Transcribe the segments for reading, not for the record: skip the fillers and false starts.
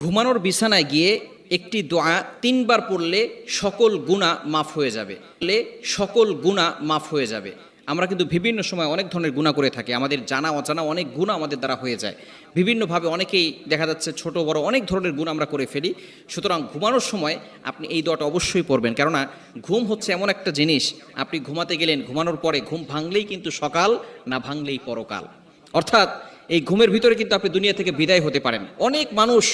ঘুমানোর বিছানায় গিয়ে একটি দোয়া ৩ বার পড়লে সকল গুনাহ মাফ হয়ে যাবে। আমরা কিন্তু বিভিন্ন সময় অনেক ধরনের গুনাহ করে থাকি, আমাদের জানা অজানা অনেক গুনাহ আমাদের দ্বারা হয়ে যায়। বিভিন্নভাবে অনেকেই দেখা যাচ্ছে ছোট বড় অনেক ধরনের গুনাহ আমরা করে ফেলি। সুতরাং ঘুমানোর সময় আপনি এই দোয়াটা অবশ্যই পড়বেন, কেননা ঘুম হচ্ছে এমন একটা জিনিস, আপনি ঘুমাতে গেলেন, ঘুমানোর পরে ঘুম ভাঙলেই কিন্তু সকাল, না ভাঙলেই পরকাল। অর্থাৎ এই ঘুমের ভিতরে কিন্তু আপনি দুনিয়া থেকে বিদায় হতে পারেন। অনেক মানুষ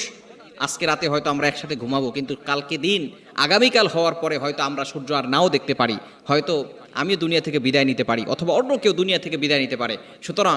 আজকে রাতে হয়তো আমরা একসাথে ঘুমাবো, কিন্তু কালকে দিন আগামীকাল হওয়ার পরে হয়তো আমরা সূর্য আর নাও দেখতে পারি, হয়তো আমিও দুনিয়া থেকে বিদায় নিতে পারি, অথবা অন্য কেউ দুনিয়া থেকে বিদায় নিতে পারে। সুতরাং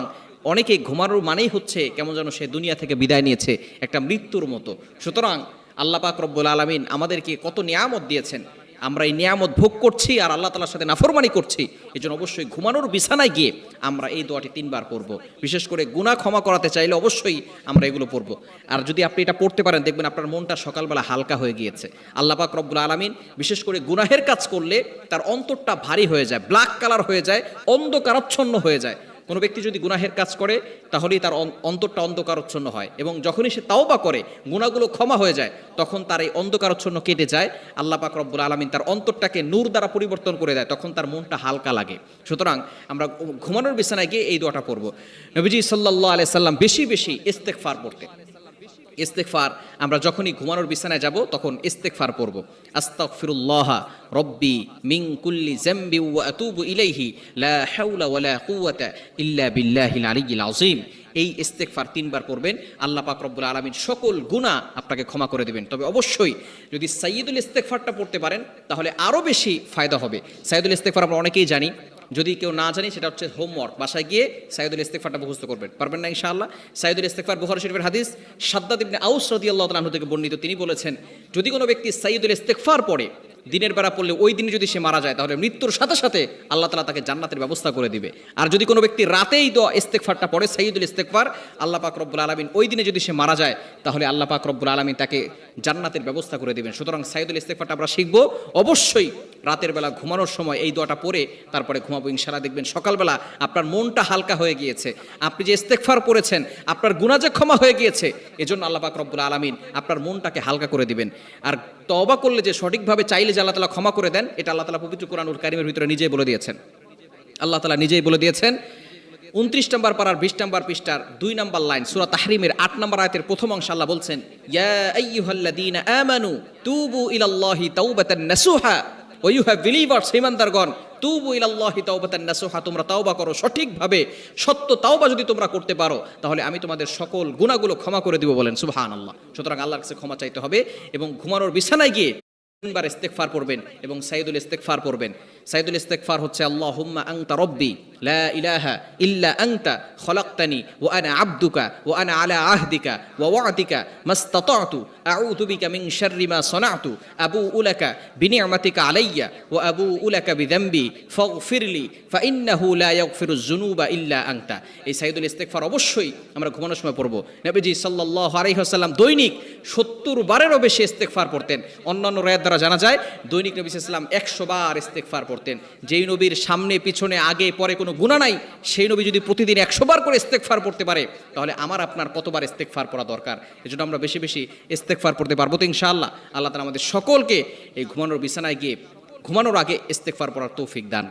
অনেকে ঘুমানোর মানেই হচ্ছে কেমন যেন সে দুনিয়া থেকে বিদায় নিয়েছে, একটা মৃত্যুর মতো। সুতরাং আল্লাহ পাক রব্বুল আলামিন আমাদেরকে কত নিয়ামত দিয়েছেন, আমরা এই নিয়ামত ভোগ করছি আর আল্লাহ তাআলার সাথে নাফরমানি করছি। এই জন্য অবশ্যই ঘুমানোর বিছানায় গিয়ে আমরা এই দোয়াটি ৩ বার পড়ব। বিশেষ করে গুনাহ ক্ষমা করাতে চাইলে অবশ্যই আমরা এগুলো পড়ব। আর যদি আপনি এটা পড়তে পারেন, দেখবেন আপনার মনটা সকালবেলা হালকা হয়ে গিয়েছে। আল্লাহ পাক রব্বুল আলামিন বিশেষ করে গুনাহের কাজ করলে তার অন্তরটা ভারী হয়ে যায়, ব্ল্যাক কালার হয়ে যায়, অন্ধকারাচ্ছন্ন হয়ে যায়। কোনো ব্যক্তি যদি গুনাহের কাজ করে তাহলেই তার অন্তরটা অন্ধকারচ্ছন্ন হয়, এবং যখনই সে তাওবা করে গুনাহগুলো ক্ষমা হয়ে যায়, তখন তার এই অন্ধকারচ্ছন্ন কেটে যায়। আল্লাহ পাক রব্বুল আলামিন তার অন্তরটাকে নূর দ্বারা পরিবর্তন করে দেয়, তখন তার মনটা হালকা লাগে। সুতরাং আমরা ঘুমানোর বিছানায় গিয়ে এই দোয়াটা পড়ব। নবীজি সাল্লাল্লাহু আলাইহি সাল্লাম বেশি বেশি ইস্তেগফার পড়তেন। ইস্তেগফার আমরা যখনই ঘুমানোর বিছানায় যাব তখন ইস্তেগফার পড়ব। আস্তাগফিরুল্লাহ রব্বি মিন কুল্লি যামবি ওয়া আতুবু ইলাইহি লা হাওলা ওয়ালা কুওয়াতা ইল্লা বিল্লাহিল আলিয়্যিল আযীম। এই ইস্তেগফার ৩ বার পড়বেন, আল্লাহ পাক রব্বুল আলামিন সকল গুনাহ আপনাকে ক্ষমা করে দিবেন। তবে অবশ্যই যদি সাইয়্যিদুল ইস্তেগফারটা পড়তে পারেন তাহলে আরও বেশি ফায়দা হবে। সাইয়্যিদুল ইস্তেগফার আমরা অনেকেই জানি, যদি কেউ না জানি সেটা হচ্ছে হোমওয়ার্ক, বাসায় গিয়ে সাইয়্যিদুল ইস্তেগফারটা মুখস্থ করবেন। পারবেন না ইনশাআল্লাহ? সাইয়্যিদুল ইস্তেগফার বুখারী শরীফের হাদিস, শাদ্দাদ ইবনে আউস রাদিয়াল্লাহু তাআলা আনহু থেকে বর্ণিত। তিনি বলেছেন, যদি কোনো ব্যক্তি সাইয়্যিদুল ইস্তেগফার পড়ে, দিনের বেলা পড়লে ওই দিনে যদি সে মারা যায়, তাহলে মৃত্যুর সাথে সাথে আল্লাহ তাআলা তাকে জান্নাতের ব্যবস্থা করে দিবে। আর যদি কোনো ব্যক্তি রাতেই দোয়া ইস্তেগফারটা পড়ে, সাইয়্যিদুল ইস্তেগফার, আল্লাহ পাক রব্বুল আলামিন ওই দিনে যদি সে মারা যায়, তাহলে আল্লাহ পাক রব্বুল আলামিন তাকে জান্নাতের ব্যবস্থা করে দিবেন। সুতরাং সাইয়্যিদুল ইস্তেগফারটা আমরা শিখব। অবশ্যই রাতের বেলা ঘুমানোর সময় এই দোয়াটা পড়ে তারপরে ঘুমাবো। ইনশাআল্লাহ দেখবেন সকালবেলা আপনার মনটা হালকা হয়ে গিয়েছে, আপনি যে ইস্তেগফার পড়েছেন আপনার গুনাহ যে ক্ষমা হয়ে গিয়েছে, এজন্য আল্লাহ পাক রব্বুল আলামিন আপনার মনটাকে হালকা করে দিবেন। আর তওবা করলে যে সঠিকভাবে চাইলে যে আল্লাহ তাআলা ক্ষমা করে দেন, এটা আল্লাহ তাআলা পবিত্র কোরআনুল কারীমের ভিতরে নিজেই বলে দিয়েছেন। আল্লাহ তাআলা নিজেই বলে দিয়েছেন 29 নম্বর পারার 20 নম্বর পৃষ্ঠার 2 নম্বর লাইন, সূরা তাহরিমের 8 নম্বর আয়াতের প্রথম অংশে আল্লাহ বলছেন, ইয়া আইয়ুহাল্লাযীনা আমানু তুবু ইলাল্লাহি তাওবাতান নাসুহা। ও ইউ হ্যাভ বিলিভার্স, ঈমানদারগণ, তুবু ইলাল্লাহি তাওবাতান নাসুহা, তোমরা তাওবা করো সঠিকভাবে, সত্য তাওবা যদি তোমরা করতে পারো, তাহলে আমি তোমাদের সকল গুনাহগুলো ক্ষমা করে দিব। বলেন সুবহানাল্লাহ। সুতরাং আল্লাহর কাছে ক্ষমা চাইতে হবে, এবং ঘুমানোর বিছানায় গিয়ে 3 বার ইস্তেগফার পড়বেন এবং সাইয়্যিদুল ইস্তেগফার পড়বেন। সাইয়্যিদুল ইস্তেগফার হচ্ছে, আল্লাহুম্মা আনতা রব্বি লা ইলাহা ইল্লা আনতা খলাকতানি ওয়া আনা আবদুকা ওয়া আনা আলা আহদিকা ওয়া ওয়া'দিকা মাসতাতা'তু আউযু বিকা মিন শাররি মা সানা'তু আবুউ লাকা বিনি'মাতিকা আলাইয়া ওয়া আবুউ লাকা বিযামবি ফাগফিরলি ফাইন্নাহু লা ইয়াগফিরুয যুনুবা ইল্লা আনতা। এই সাইয়্যিদুল ইস্তেগফার অবশ্যই আমরা ঘুমানোর সময় পড়ব। নবীজি সাল্লাল্লাহু আলাইহি ওয়াসাল্লাম দৈনিক 70 বারেরও বেশি ইস্তেগফার পড়তেন। অন্যান্য রায়াত দ্বারা জানা যায় দৈনিক নবী সাল্লাল্লাহু আলাইহি ওয়াসাল্লাম 100 বার ইস্তেগফার পড়তেন। যেই নবীর সামনে পিছনে আগে পরে কোনো গুনাহ নাই, সেই নবী যদি প্রতিদিন 100 বার করে ইস্তেগফার পড়তে পারে, তাহলে আমার আপনার কতবার ইস্তেগফার পড়া দরকার? এজন্য আমরা বেশি বেশি ইস্তেগফার পড়তে পারবো তো ইনশাআল্লাহ। আল্লাহ তাআলা আমাদের সকলকে এই ঘুমানোর বিছানায় গিয়ে ঘুমানোর আগে ইস্তেগফার পড়ার তৌফিক দান।